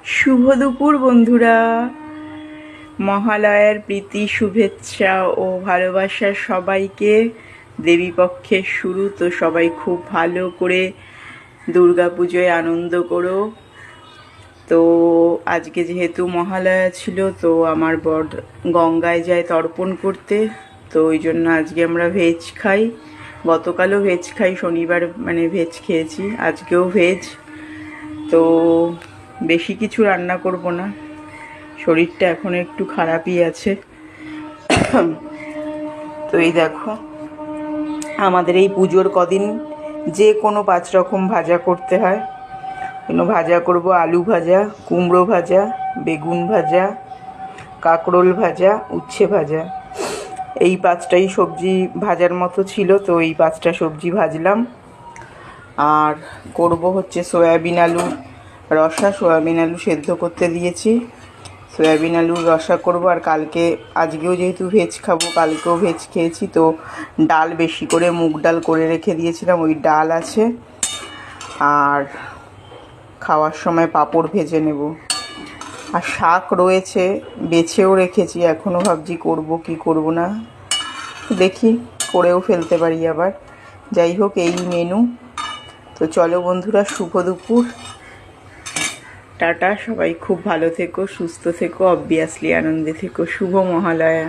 শুভ দুপুর বন্ধুরা। মহালয়ার প্রীতি, শুভেচ্ছা ও ভালোবাসার সবাইকে। দেবীপক্ষের শুরু, তো সবাই খুব ভালো করে দুর্গাপুজোয় আনন্দ করো। তো আজকে যেহেতু মহালয়া ছিল, তো আমার বর গঙ্গায় যায় তর্পণ করতে, তো ওই জন্য আজকে আমরা ভেজ খাই। গতকালও ভেজ খাই, শনিবার মানে ভেজ খেয়েছি, আজকেও ভেজ। তো বেশি কিছু রান্না করব না, শরীরটা এখন একটু খারাপই আছে। তো এই দেখো, আমাদের এই পুজোর কদিন যে কোনো 5 রকম ভাজা করতে হয়। কোনো ভাজা করব, আলু ভাজা, কুমড়ো ভাজা, বেগুন ভাজা, কাঁকরোল ভাজা, উচ্ছে ভাজা। এই 5টাই সবজি ভাজার মতো ছিল, তো এই 5টা সবজি ভাজলাম। আর করব হচ্ছে সয়াবিন আলু রসা। সয়াবিন আলু সেদ্ধ করতে দিয়েছি, সয়াবিন আলুর রসা করব। আর আজকেও যেহেতু ভেজ খাবো, কালকেও ভেজ খেয়েছি, তো ডাল বেশি করে মুগ ডাল করে রেখে দিয়েছিলাম, ওই ডাল আছে। আর খাওয়ার সময় পাঁপড় ভেজে নেব। আর শাক রয়েছে, বেছেও রেখেছি, এখনও ভাবছি করব কি করব না, দেখি করেও ফেলতে পারি আবার। যাই হোক, এই মেনু। তো চলো বন্ধুরা, শুভ দুপুর, টাটা। সবাই খুব ভালো থেকো, সুস্থ থেকো, অবভিয়াসলি আনন্দে থেকো। শুভ মহালয়া।